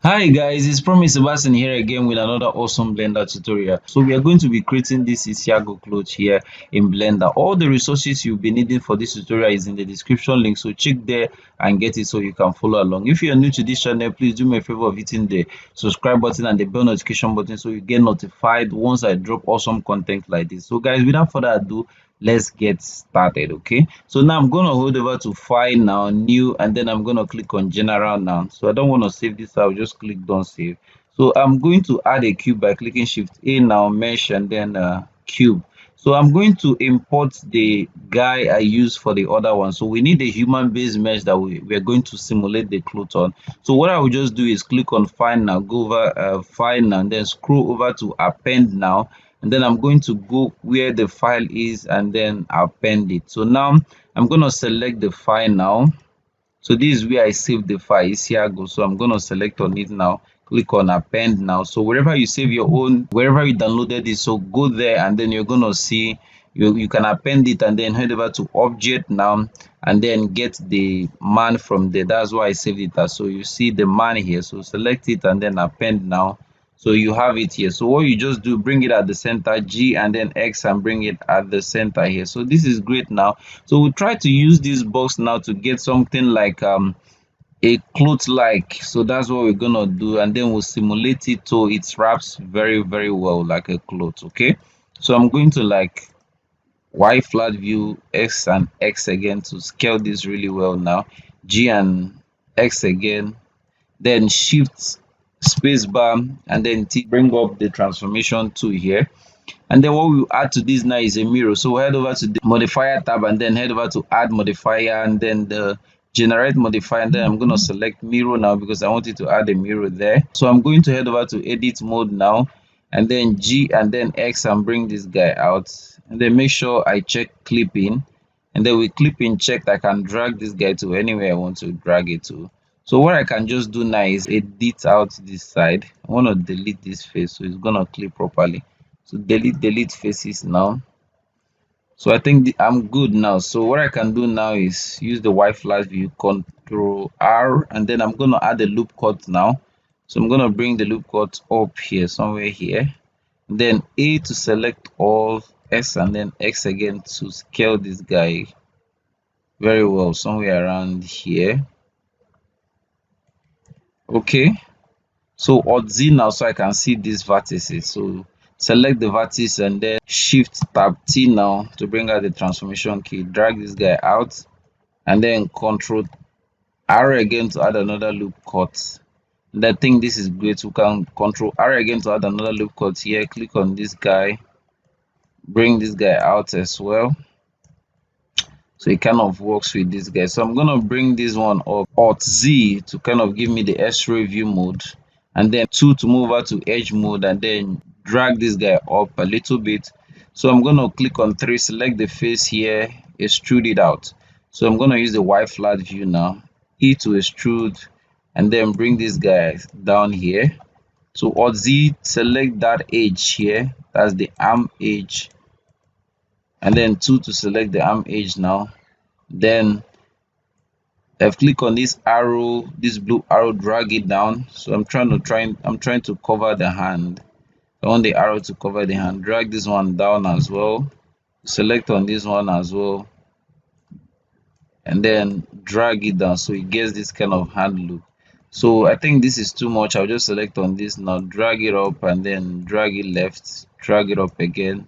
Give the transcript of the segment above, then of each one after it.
Hi guys, it's Promise Sebastian here again with another awesome Blender tutorial. So we are going to be creating this IsI Agu cloth here in Blender. All the resources you'll be needing for this tutorial is in the description link, so check there and get it so you can follow along. If you are new to this channel, please do me a favor of hitting the subscribe button and the bell notification button so you get notified once I drop awesome content like this. So guys, without further ado, let's get started. Okay, so now I'm gonna hold over to file now, new, and then I'm gonna click on general now. So I don't want to save this, I'll just click don't save. So I'm going to add a cube by clicking shift A now, mesh, and then cube. So I'm going to import the guy I used for the other one. So we need a human based mesh that we're going to simulate the cloth on. So what I will just do is click on file now, go over file now, and then scroll over to append now, and then I'm going to go where the file is and then append it. So now I'm going to select the file now. So this is where I save the file. It's here go. So I'm going to select on it now, click on append now. So wherever you save your own, wherever you downloaded it, so go there and then you're going to see you can append it and then head over to object now and then get the man from there. That's why I saved it as. So you see the man here, so select it and then append now. So you have it here. So what you just do, bring it at the center, G and then X, and bring it at the center here. So this is great now. So we'll try to use this box now to get something like a cloth like. So that's what we're gonna do, and then we'll simulate it so it wraps very well like a cloth. Okay, so I'm going to like Y flat view, X and X again to scale this really well now, G and X again, then shift space bar and then T, bring up the transformation tool here. And then what we'll add to this now is a mirror. So we'll head over to the modifier tab and then head over to add modifier and then the generate modifier, and then I'm going to select mirror now because I wanted to add a mirror there. So I'm going to head over to edit mode now and then G and then X and bring this guy out, and then make sure I check clipping, and then with clipping checked I can drag this guy to anywhere I want to drag it to. So what I can just do now is edit out this side. I want to delete this face so it's gonna clip properly. So delete faces now. So I think I'm good now. So what I can do now is use the Y flash view, Control R, and then I'm gonna add a loop cut now. So I'm gonna bring the loop cut up here, somewhere here. Then A to select all, S and then X again to scale this guy very well, somewhere around here. Okay. So Alt Z now so I can see these vertices. So select the vertex and then shift tab T now to bring out the transformation key, drag this guy out and then Control R again to add another loop cut. And I think this is great. We can Control R again to add another loop cut here, click on this guy, bring this guy out as well. So it kind of works with this guy. So I'm gonna bring this one up, Alt Z to kind of give me the X-ray view mode, and then 2 to move over to edge mode, and then drag this guy up a little bit. So I'm gonna click on 3, select the face here, extrude it out. So I'm gonna use the Y flat view now, E to extrude, and then bring this guy down here. So Alt Z, select that edge here, that's the arm edge, and then 2 to select the arm edge now. Then I've clicked on this arrow, this blue arrow, drag it down. So I'm trying to cover the hand. I want the arrow to cover the hand. Drag this one down as well. Select on this one as well, and then drag it down so it gets this kind of hand look. So I think this is too much. I'll just select on this now, drag it up, and then drag it left, drag it up again,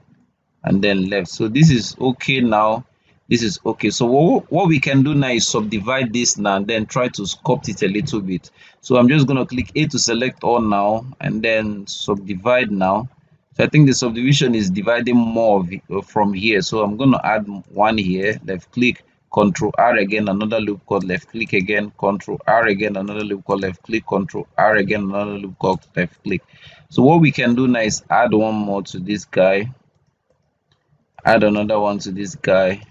and then left. So this is okay now. This is okay. So what we can do now is subdivide this now and then try to sculpt it a little bit. So I'm just going to click A to select all now and then subdivide now. So I think the subdivision is dividing more of it from here. So I'm going to add one here, left click, Control R again, another loop cut, left click again, Control R again, another loop cut, left click, Control R again, another loop cut, left click. So what we can do now is add one more to this guy, add another one to this guy,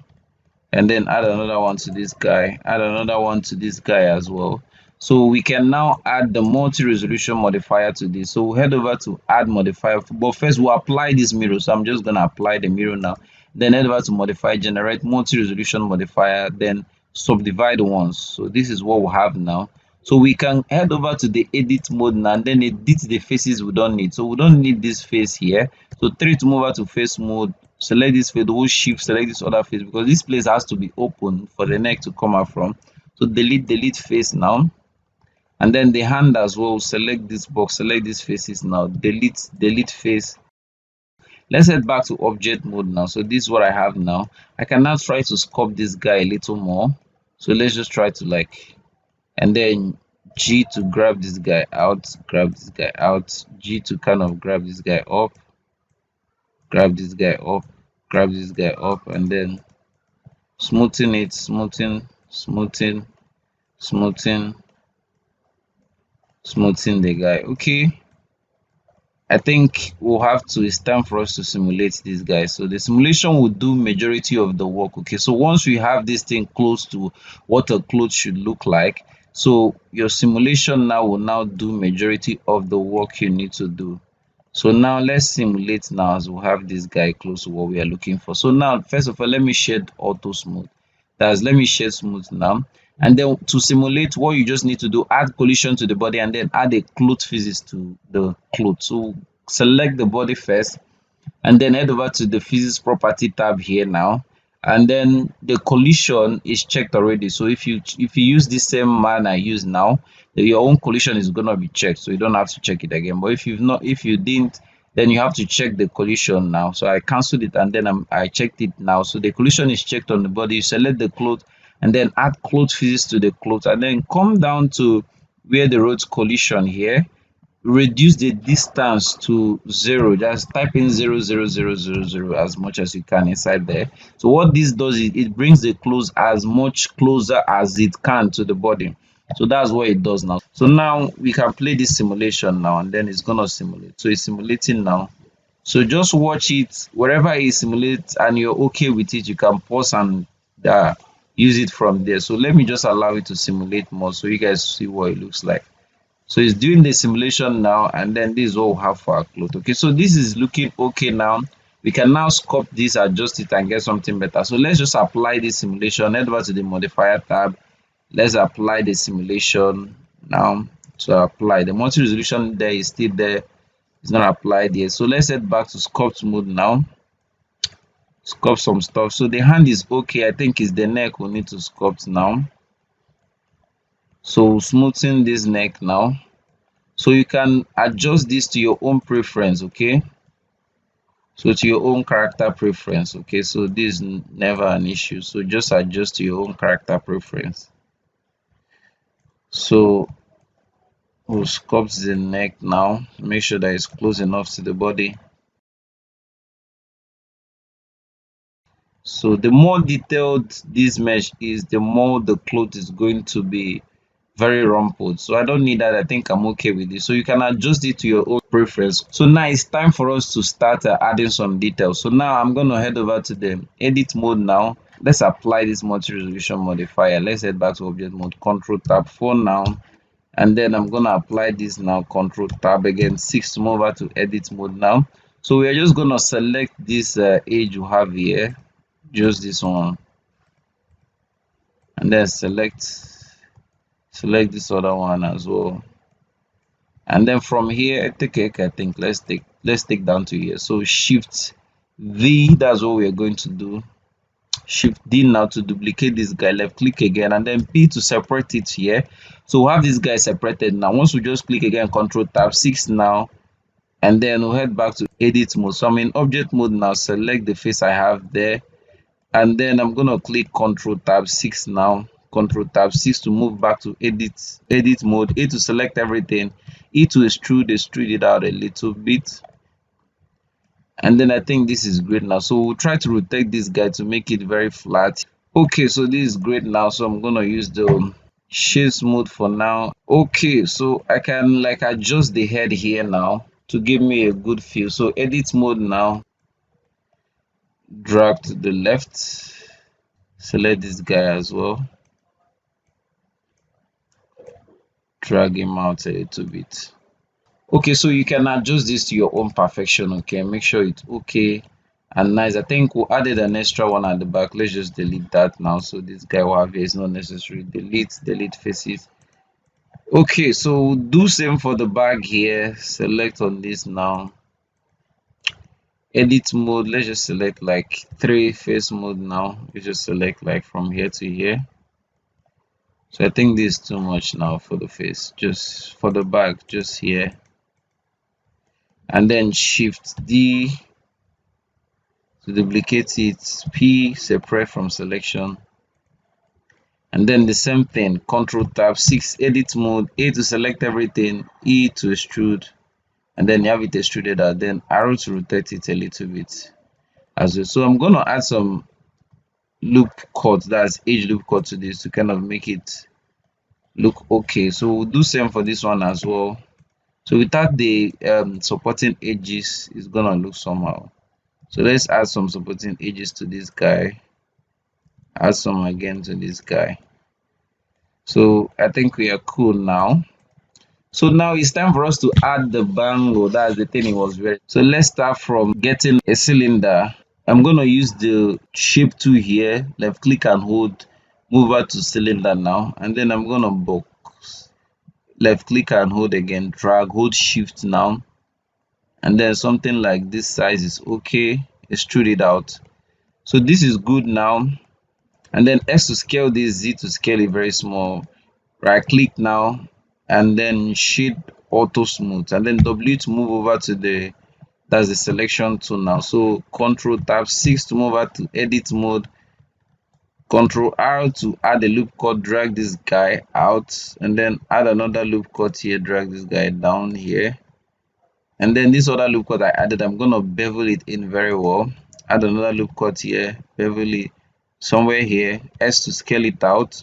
and then add another one to this guy, add another one to this guy as well. So we can now add the multi-resolution modifier to this. So we'll head over to add modifier, but first we'll apply this mirror. So I'm just going to apply the mirror now, then head over to modify, generate multi-resolution modifier, then subdivide once. So this is what we have now. So we can head over to the edit mode now and then edit the faces we don't need. So we don't need this face here. So 3 to move over to face mode, select this face, hold shift, select this other face because this place has to be open for the neck to come out from. So delete face now. And then the hand as well, select this box, select these faces now, delete face. Let's head back to object mode now. So this is what I have now. I can now try to sculpt this guy a little more. So let's just try to like, and then G to grab this guy out, grab this guy out, G to kind of grab this guy up, grab this guy up, grab this guy up, and then smoothing it, smoothing the guy. Okay, I think we'll have to, it's time for us to simulate this guy. So the simulation will do majority of the work. Okay, so once we have this thing close to what a cloth should look like, so your simulation now will now do majority of the work you need to do. So now let's simulate now as we have this guy close to what we are looking for. So now first of all, let me shade auto smooth. That's, let me shade smooth now. And then to simulate, what you just need to do, add collision to the body and then add a cloth physics to the cloth. So select the body first and then head over to the physics property tab here now, and then the collision is checked already. So if you use the same man I use now, your own collision is going to be checked, so you don't have to check it again. But if you didn't, then you have to check the collision now. So I canceled it and then I checked it now. So the collision is checked on the body. You select the cloth and then add cloth physics to the cloth and then come down to where the road collision here, reduce the distance to 0. Just type in 0 as much as you can inside there. So what this does is it brings the clothes as much closer as it can to the body. So that's what it does now. So now we can play this simulation now and then it's gonna simulate. So it's simulating now. So just watch it. Wherever it simulates and you're okay with it, you can pause and use it from there. So let me just allow it to simulate more so you guys see what it looks like. So it's doing the simulation now and then this is what we have for our cloth. Okay, so this is looking okay now. We can now sculpt this, adjust it and get something better. So let's just apply this simulation. Head over to the modifier tab. Let's apply the simulation now. To apply the multi-resolution, there is still there, it's not applied yet. So let's head back to sculpt mode now, sculpt some stuff. So the hand is okay. I think it's the neck we need to sculpt now. So smoothing this neck now. So you can adjust this to your own preference. Okay, so to your own character preference. Okay, so this is never an issue, so just adjust to your own character preference. So we'll sculpt the neck now, make sure that it's close enough to the body. So the more detailed this mesh is, the more the cloth is going to be very rumpled. So I don't need that. I think I'm okay with it. So you can adjust it to your own preference. So now it's time for us to start adding some details. So now I'm going to head over to the edit mode now. Let's apply this multi-resolution modifier. Let's head back to object mode, control tab 4 now, and then I'm going to apply this now, control tab again 6 to move over to edit mode now. So we are just going to select this edge you have here, just this one, and then select this other one as well, and then from here I think let's take down to here. So shift V, that's what we're going to do. Shift D now to duplicate this guy, left click again, and then P to separate it here. So we'll have this guy separated now. Once we just click again, control tab 6 now, and then we'll head back to edit mode. So I'm in object mode now, select the face I have there, and then I'm going to click control tab 6 now, control tab 6 to move back to edit mode, A to select everything, E to extrude it out a little bit, and then I think this is great now. So we'll try to rotate this guy to make it very flat. Okay, so this is great now. So I'm gonna use the shade smooth for now. Okay, so I can like adjust the head here now to give me a good feel. So edit mode now, drag to the left, select this guy as well, drag him out a little bit. Okay, so you can adjust this to your own perfection. Okay, make sure it's okay and nice. I think we added an extra one at the back. Let's just delete that now. So this guy will have here is not necessary. Delete faces. Okay, so do same for the bag here. Select on this now. Edit mode, let's just select like 3 face mode now. You just select like from here to here. So I think this is too much now for the face. Just for the bag, just here. And then Shift D to duplicate it. P separate from selection. And then the same thing, Control Tab 6 edit mode, A to select everything, E to extrude, and then you have it extruded out, then arrow to rotate it a little bit as well. So I'm gonna add some loop cut, that's edge loop cut to this to kind of make it look okay. So we'll do same for this one as well. So without the supporting edges, it's gonna look somehow. So let's add some supporting edges to this guy, add some again to this guy. So I think we are cool now. So now it's time for us to add the bangle. That's the thing it was wearing. So let's start from getting a cylinder. I'm going to use the shape tool here, left click and hold, move out to cylinder now. And then I'm going to box, left click and hold again, drag, hold shift now. And then something like this size is okay. Extrude it out. So this is good now. And then S to scale this, Z to scale it very small. Right click now and then shade auto smooth, and then W to move over to the, that's the selection tool now. So Control Tab 6 to move over to edit mode, Control R to add a loop cut, drag this guy out, and then add another loop cut here, drag this guy down here. And then this other loop cut I added, I'm gonna bevel it in very well. Add another loop cut here, bevel it somewhere here, S to scale it out,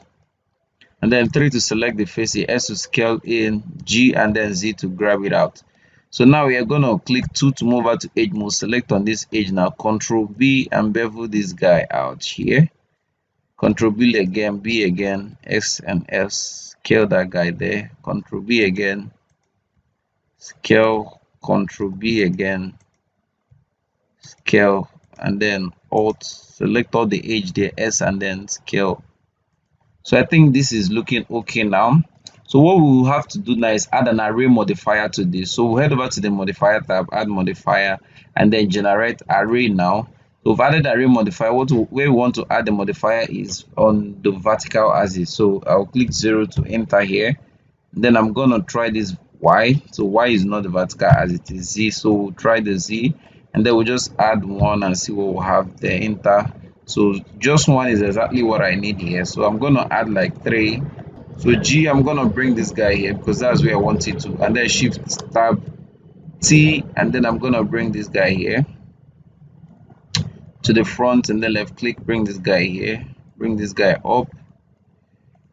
and then 3 to select the face here, S to scale in, G and then Z to grab it out. So now we are going to click 2 to move over to edge mode, select on this edge now, Control B and bevel this guy out here. Control B again, B again, X and S, scale that guy there, Control B again, scale, Control B again, scale, and then Alt, select all the edge there, S and then scale. So I think this is looking okay now. So what we will have to do now is add an array modifier to this. So we'll head over to the modifier tab, add modifier, and then generate array now. So we've added array modifier. Where we want to add the modifier is on the vertical axis. So I'll click 0 to enter here. Then I'm gonna try this Y. So Y is not the vertical as it is Z. So we'll try the Z, and then we'll just add 1 and see what we'll have there. Enter. So just 1 is exactly what I need here. So I'm gonna add like 3. So G, I'm gonna bring this guy here because that's where I want it to, and then Shift Tab T, and then I'm gonna bring this guy here to the front, and then left click, bring this guy here, bring this guy up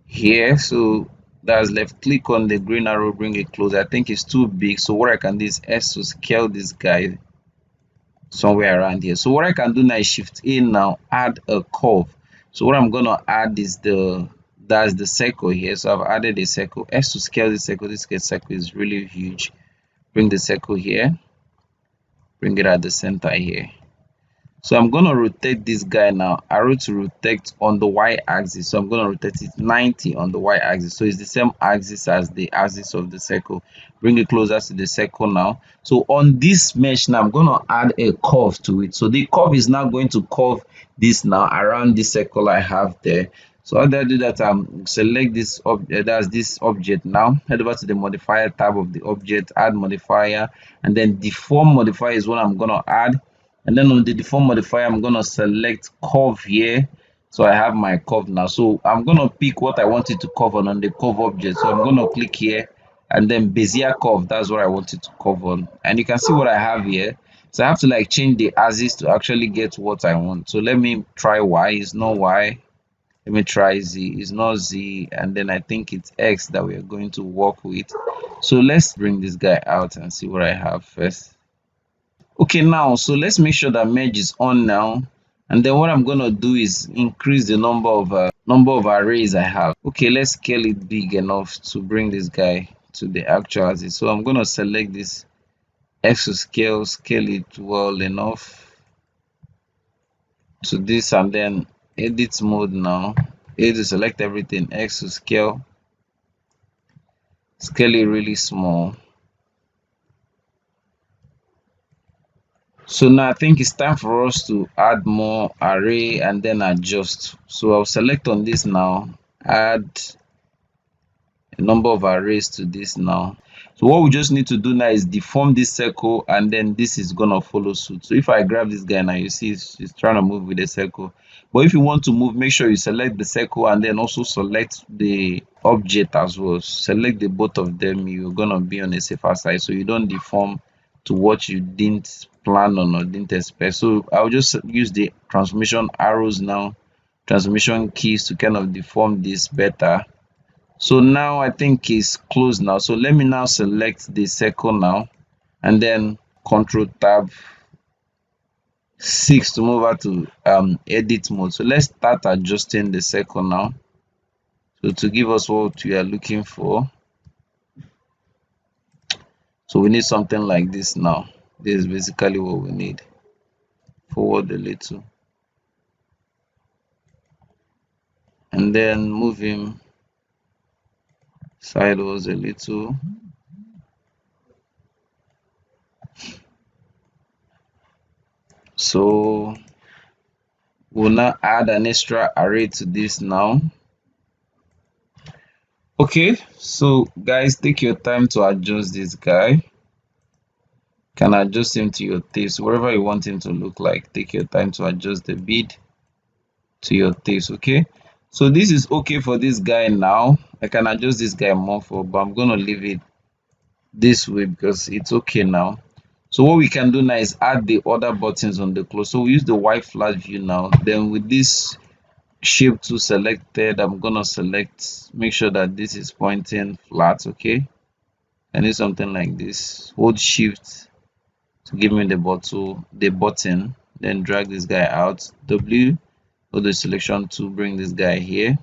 here. So that's left click on the green arrow, bring it close. I think it's too big, so what I can do is S to scale this guy somewhere around here. So what I can do now is Shift A now, add a curve. So what I'm gonna add is that's the circle here. So I've added a circle. S to scale this circle. This circle is really huge. Bring the circle here, bring it at the center here. So I'm going to rotate this guy now, arrow to rotate on the Y axis. So I'm going to rotate it 90 on the Y axis. So it's the same axis as the axis of the circle. Bring it closer to the circle now. So on this mesh now, I'm going to add a curve to it. So the curve is now going to curve this now around the circle I have there. So how do I do that? Select this object, that's this object now. Head over to the modifier tab of the object, add modifier, and then deform modifier is what I'm going to add. And then on the deform modifier, I'm going to select curve here. So I have my curve now. So I'm going to pick what I want it to cover on the curve object. So I'm going to click here and then Bezier curve. That's what I want it to cover on. And you can see what I have here. So I have to like change the axis to actually get what I want. So let me try Y. It's not Y. Let me try Z. It's not Z. And then I think it's X that we are going to work with. So let's bring this guy out and see what I have first. Okay, now so let's make sure that merge is on now, and then what I'm gonna do is increase the number of arrays I have. Okay, let's scale it big enough to bring this guy to the actual axis. So I'm gonna select this X to scale it well enough to this, and then edit mode now. A to select everything, X to scale, scale it really small. So now I think it's time for us to add more array and then adjust. So I'll select on this now, add a number of arrays to this now. So what we just need to do now is deform this circle, and then this is gonna follow suit. So if I grab this guy now, you see it's trying to move with the circle. But if you want to move, make sure you select the circle and then also select the object as well. Select the both of them. You're gonna be on the safer side, so you don't deform to what you didn't plan on or didn't expect. So I'll just use the transformation arrows now, transformation keys to kind of deform this better. So now I think it's closed now. So let me now select the circle now and then Control Tab 6 to move over to edit mode. So let's start adjusting the circle now. So to give us what we are looking for. So we need something like this now. This is basically what we need. Forward a little. And then move him sideways a little. So we'll now add an extra array to this now. Okay, so guys, take your time to adjust this guy. Can adjust him to your taste, wherever you want him to look like. Take your time to adjust the bead to your taste. Okay, so this is okay for this guy now. I can adjust this guy more for, but I'm gonna leave it this way because it's okay now. So what we can do now is add the other buttons on the close. So we use the white flat view now. Then with this shape tool selected, I'm gonna select, make sure that this is pointing flat. Okay, I need something like this. Hold shift to give me the button, then drag this guy out. W, go the selection to bring this guy here,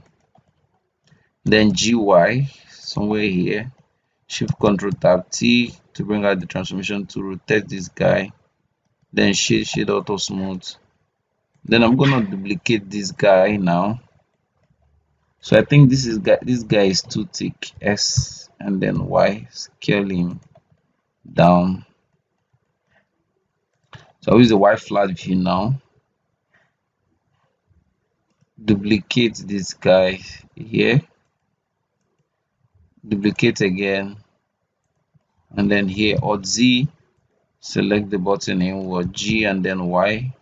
then GY somewhere here. Shift Control Tab T to bring out the transformation to rotate this guy, then shade auto smooth. Then I'm gonna duplicate this guy now. So I think this guy is too thick. S and then Y, scale him down. So I'll use the white flat view now. Duplicate this guy here. Duplicate again. And then here, Alt Z, select the button inward, G and then Y.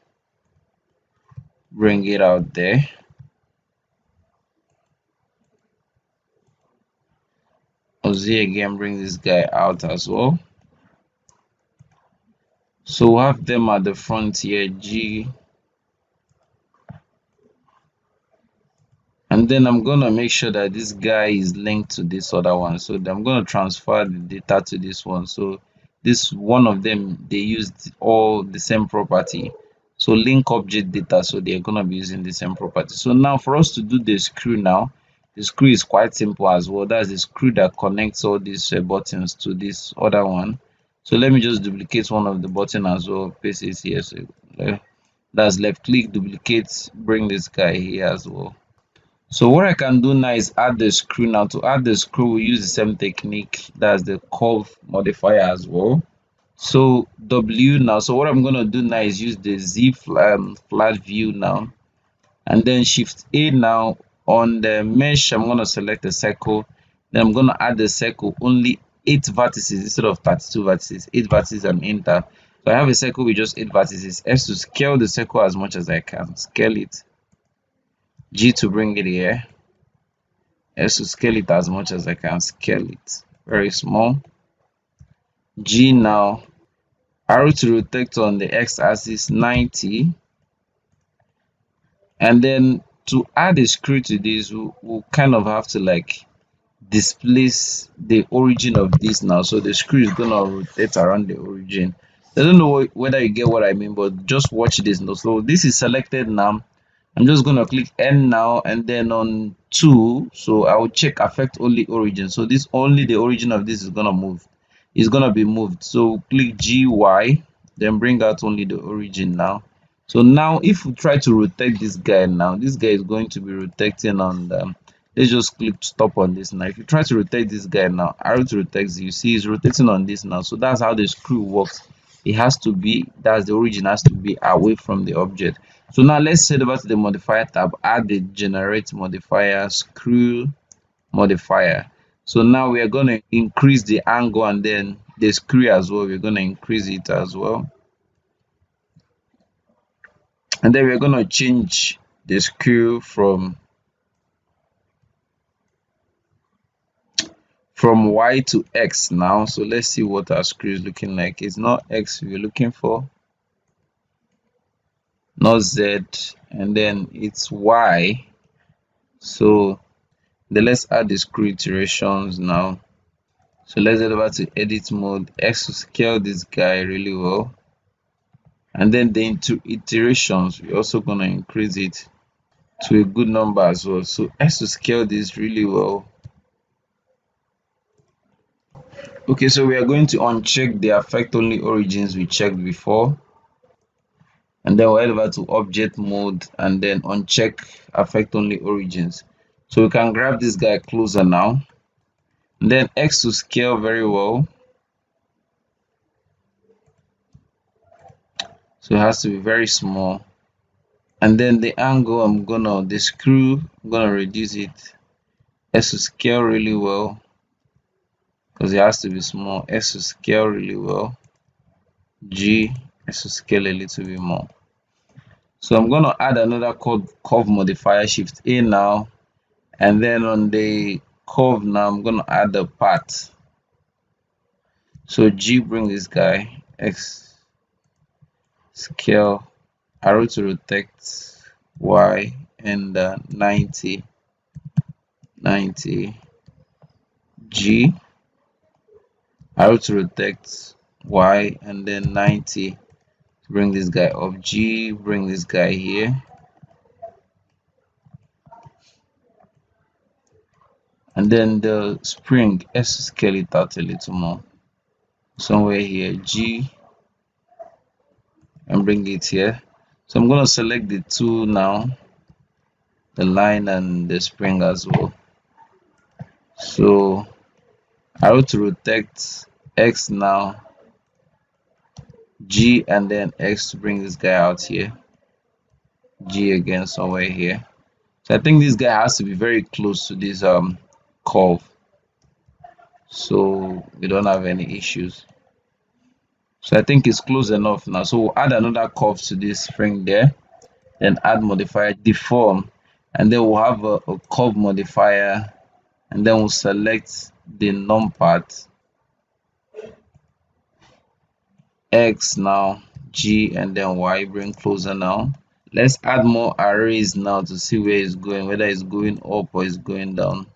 Bring it out there. Alt Z again, bring this guy out as well. So we'll have them at the front here, G. And then I'm gonna make sure that this guy is linked to this other one. So I'm gonna transfer the data to this one. So this one of them, they used all the same property. So link object data, so they're gonna be using the same property. So now for us to do the screw now, the screw is quite simple as well. That's the screw that connects all these buttons to this other one. So let me just duplicate one of the button as well, paste it here. So that's left click, duplicate, bring this guy here as well. So what I can do now is add the screw. Now to add the screw, we use the same technique, that's the curve modifier as well. So W now, so what I'm going to do now is use the Z flat view now, and then Shift A now. On the mesh, I'm going to select a circle, then I'm going to add the circle, only 8 vertices instead of 32 vertices, 8 vertices, and enter. So I have a circle with just 8 vertices. S to scale the circle as much as I can, scale it. G to bring it here. S to scale it as much as I can, scale it very small. G now, arrow to rotate on the x-axis 90, and then to add a screw to this, we'll kind of have to like displace the origin of this now. So the screw is gonna rotate around the origin. I don't know whether you get what I mean, but just watch this now. So this is selected now. I'm just going to click N now, and then on 2, so I will check affect only origin. So this only the origin of this is going to move. It's going to be moved. So click GY, then bring out only the origin now. So now if we try to rotate this guy now, this guy is going to be rotating on let's just click stop on this. Now if you try to rotate this guy now, arrow to rotate, you see it's rotating on this now. So that's how the screw works. It has to be, that's the origin, has to be away from the object. So now let's head over to the modifier tab, add the generate modifier, screw modifier. So now we are going to increase the angle, and then the screw as well, we're going to increase it as well. And then we're going to change the screw from Y to X now. So let's see what our screw is looking like. It's not X we're looking for, not Z, and then it's Y. So then let's add the screw iterations now. So let's head over to edit mode, X to scale this guy really well, and then the iterations, we're also going to increase it to a good number as well. So X to scale this really well. Okay, so we are going to uncheck the affect only origins we checked before, and then we'll head over to object mode and then uncheck affect only origins. So we can grab this guy closer now, and then X to scale very well. So it has to be very small, and then the angle, the screw, I'm gonna reduce it. S to scale really well because it has to be small. S to scale really well. G, S to scale a little bit more. So I'm gonna add another curve modifier, shift A now, and then on the curve now I'm gonna add the path. So G, bring this guy, X scale, arrow to rotate, Y, and 90, G, arrow to rotate, Y, and then 90, bring this guy up. G, bring this guy here, and then the spring, S, scale it out a little more, somewhere here. G, and bring it here. So I'm going to select the two now, the line and the spring as well. So arrow to rotate, X now, G, and then X to bring this guy out here. G again somewhere here. So I think this guy has to be very close to this curve, so we don't have any issues. So I think it's close enough now. So we'll add another curve to this spring there, then add modifier deform, and then we'll have a curve modifier, and then we'll select the num part, X now, G, and then Y, bring closer now. Let's add more arrays now to see where it's going, whether it's going up or it's going down.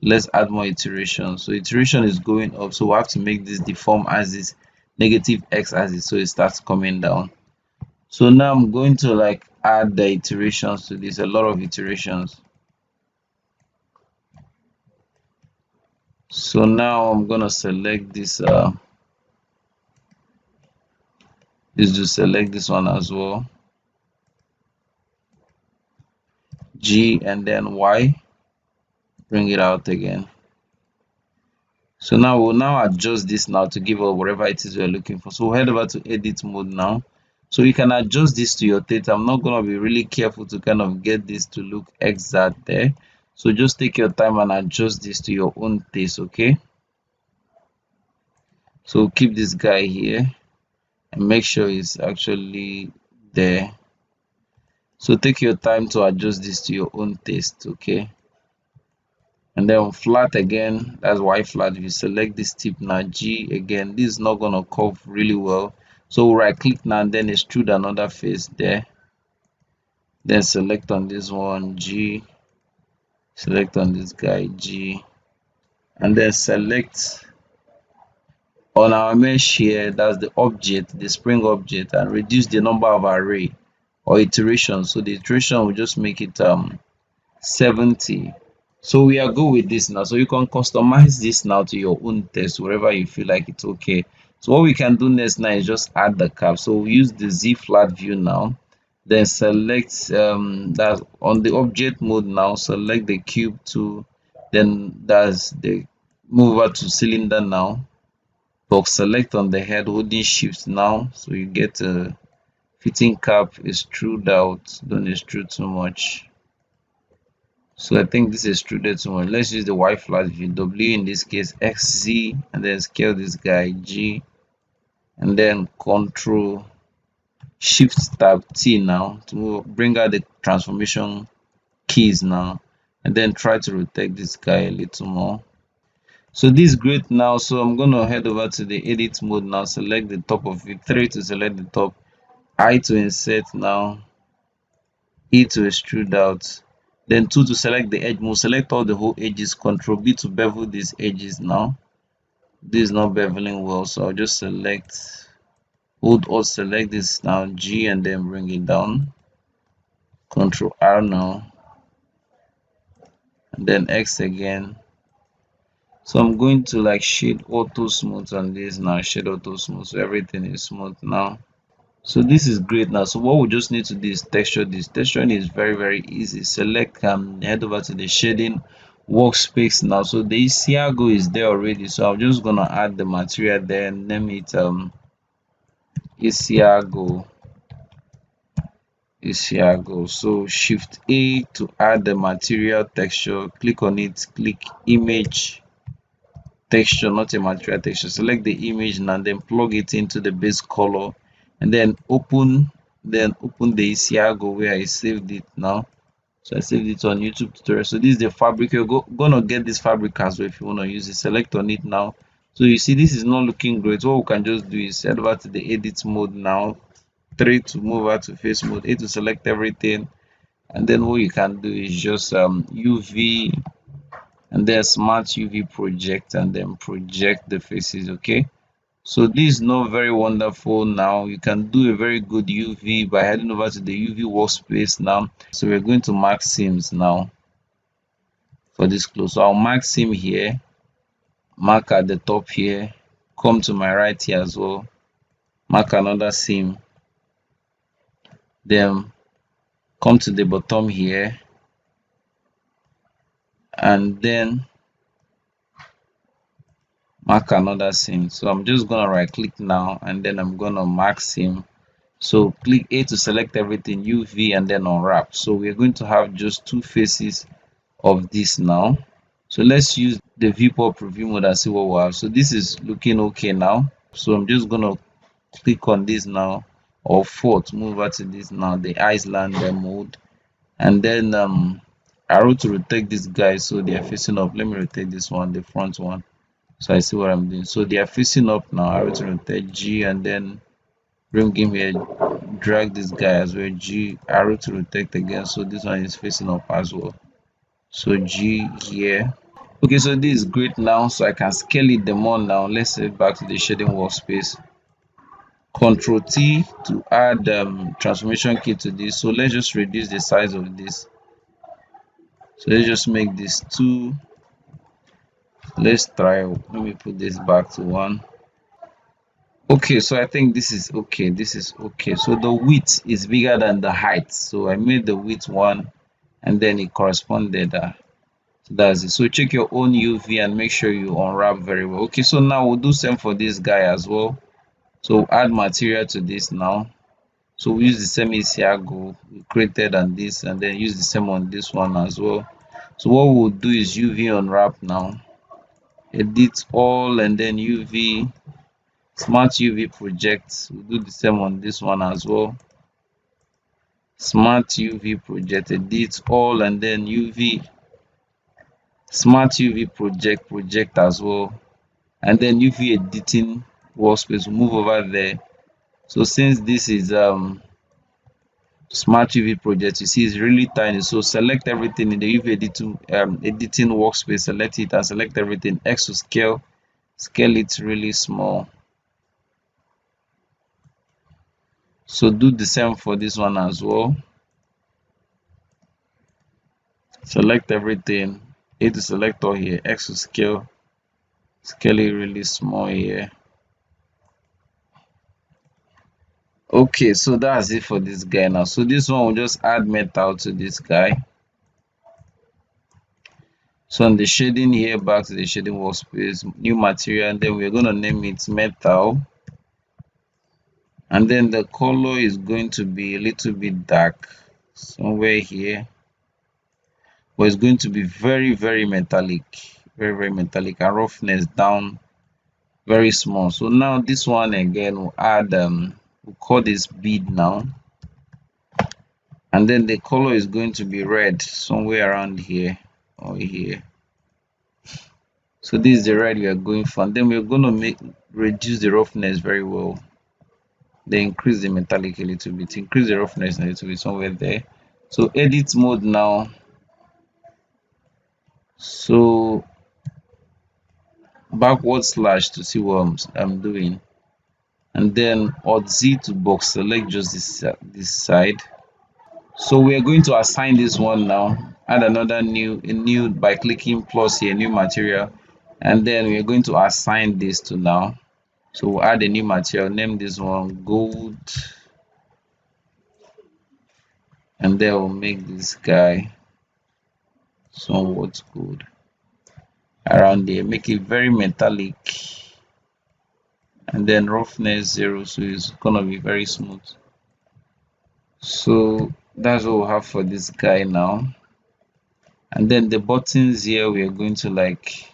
Let's add more iterations. So iteration is going up, so we have to make this deform axis negative X axis, so it starts coming down. So now I'm going to like add the iterations to this, a lot of iterations. So now I'm gonna select this to select this one as well, G, and then Y, bring it out again. So now we'll adjust this now to give us whatever it is we're looking for. So we'll head over to edit mode now. So you can adjust this to your taste. I'm not going to be really careful to kind of get this to look exact there. So just take your time and adjust this to your own taste, okay? So keep this guy here and make sure it's actually there. So take your time to adjust this to your own taste, okay? And then flat again, that's Y flat. If you select this tip now, G again, this is not gonna curve really well. So right click now and then extrude another face there. Then select on this one, G, select on this guy, G, and then select on our mesh here, that's the object, the spring object, and reduce the number of array or iterations. So the iteration will just make it 70. So we are good with this now. So you can customize this now to your own taste, wherever you feel like it's okay. So what we can do next now is just add the cap. So we use the Z flat view now, Then select that on the object mode now, select the cube tool, then that's the move over to cylinder now, but select on the head holding shift now, so you get a fitting cap extrude out. Don't extrude too much. So I think this is extruded too much. Let's use the Y flat view, W in this case, XZ, and then scale this guy G, and then Control Shift Tab T now to bring out the transformation keys now, and then try to rotate this guy a little more. So this is great now. So I'm gonna head over to the edit mode now, select the top of it, 3 to select the top, I to insert now, E to extrude out, then 2 to select the edge mode, select all the whole edges, Control B to bevel these edges now. This is not beveling well, so I'll just select, hold or select this now, G, and then bring it down, Control R now, and then X again. So I'm going to like shade auto smooth on this now, shade auto smooth, so everything is smooth now. So this is great now. So what we just need to do is texture this. Texturing is very easy. Select head over to the shading workspace now. So the IsI Agu is there already, so I'm just gonna add the material there and name it IsI Agu. IsI Agu. So shift A to add the material texture, click on it, click image texture, not a material texture. Select the image now, then plug it into the base color, and then open the IsI Agu where I saved it now. So I saved it on YouTube tutorial. So this is the fabric. You're gonna get this fabric as well if you want to use it. Select on it now. So you see this is not looking great. What we can just do is head over to the edit mode now, 3 to move over to face mode, 8 to select everything, and then what you can do is just UV, and then smart UV project, and then project the faces. Okay, so this is not very wonderful now. You can do a very good UV by heading over to the UV workspace now. So we're going to mark seams now for this close. So I'll mark seam here, mark at the top here, come to my right here as well, mark another seam, then come to the bottom here, and then mark another seam. So I'm just gonna right click now, and then I'm gonna mark seam. So click A to select everything, UV, and then unwrap. So we're going to have just two faces of this now. So let's use the viewport preview mode and see what we have. So this is looking okay now. So I'm just gonna click on this now, or 4 to move over to this now, the Iceland mode, and then arrow to rotate this guy so they are facing up. Let me rotate this one, the front one, so I see what I'm doing. So they are facing up now. Arrow to rotate G, and then bring him here, drag this guy as well, G, arrow to rotate again, so this one is facing up as well. So G here. Okay, so this is great now. So I can scale it the more now. Let's head back to the shading workspace. Control T to add transformation key to this. So let's just reduce the size of this. So let's just make this 2. Let's try. Let me put this back to 1. Okay, so I think this is okay. This is okay. So the width is bigger than the height. So I made the width 1, and then it corresponded. So that's it. So check your own UV and make sure you unwrap very well. Okay, so now we'll do same for this guy as well. So add material to this now. So we use the same IsI Agu we created on this, and then use the same on this one as well. So what we'll do is UV unwrap now. Edit all, and then UV, smart UV project. We'll do the same on this one as well. Smart UV project, edit all, and then UV, smart UV project as well, and then UV editing workspace. We'll move over there. So since this is smart UV project, you see it's really tiny, so select everything in the UV editing workspace, select it and select everything. X to scale, scale it really small. So do the same for this one as well. Select everything, A to select all here, X to scale, scale it really small here. Okay, so that's it for this guy now. So this one will just add metal to this guy. So on the shading here, back to the shading workspace, new material, and then we're going to name it metal. And then the color is going to be a little bit dark somewhere here, but it's going to be very metallic, very metallic, and roughness down very small. So now this one again will add we'll call this bead now, and then the color is going to be red somewhere around here or here. So this is the red we are going for, and then we're going to reduce the roughness very well, then increase the metallic a little bit, increase the roughness a little bit somewhere there. So edit mode now. So backward slash to see what I'm doing, and then Alt Z to box select just this side. So we are going to assign this one now, add another new by clicking plus here, new material, and then we are going to assign this to now. So we'll add a new material, name this one gold, and then we'll make this guy somewhat gold around there, make it very metallic, and then roughness 0, so it's gonna be very smooth. So that's what we have for this guy now. And then the buttons here, we are going to like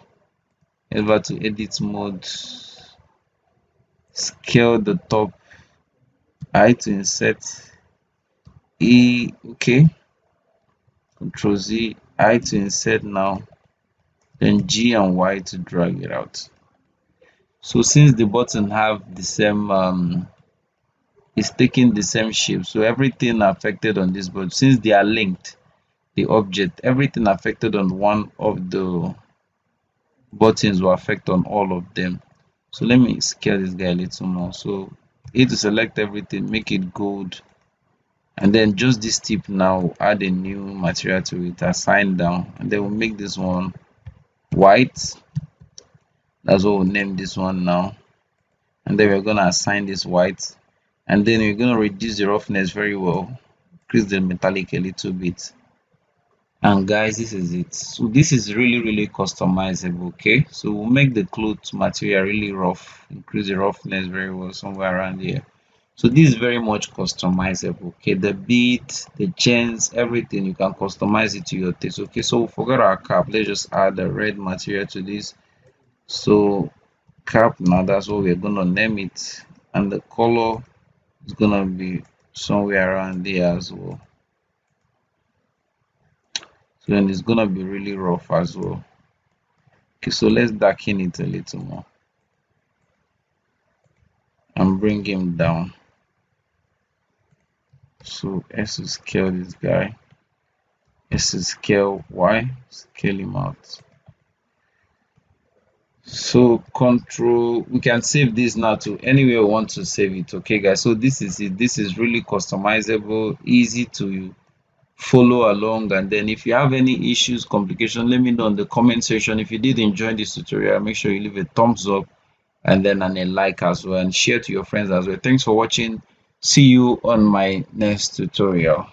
over to edit mode, scale the top, I to insert, E, okay, Control Z, I to insert now, then G and Y to drag it out. So since the button have the same it's taking the same shape, so everything affected on this board, since they are linked, the object, everything affected on one of the buttons will affect on all of them. So let me scale this guy a little more. So A to select everything, make it gold, and then just this tip now, add a new material to it, assign down, and then we'll make this one white. That's what we'll name this one now, and then we're gonna assign this white, and then we're gonna reduce the roughness very well, increase the metallic a little bit. And guys, this is it. So this is really customizable. Okay, so we'll make the cloth material really rough, increase the roughness very well somewhere around here. So this is very much customizable. Okay, the beads, the chains, everything, you can customize it to your taste. Okay, so we forgot our cap. Let's just add the red material to this. So cap, now that's what we're gonna name it, and the color is gonna be somewhere around there as well. So then it's gonna be really rough as well. Okay, so let's darken it a little more and bring him down. So S to scale this guy, S to scale Y, scale him out. So control, we can save this now to anywhere we want to save it. Okay guys, so this is it. This is really customizable, easy to follow along. And then if you have any issues, complication, let me know in the comment section. If you did enjoy this tutorial, make sure you leave a thumbs up and then a like as well, and share to your friends as well. Thanks for watching. See you on my next tutorial.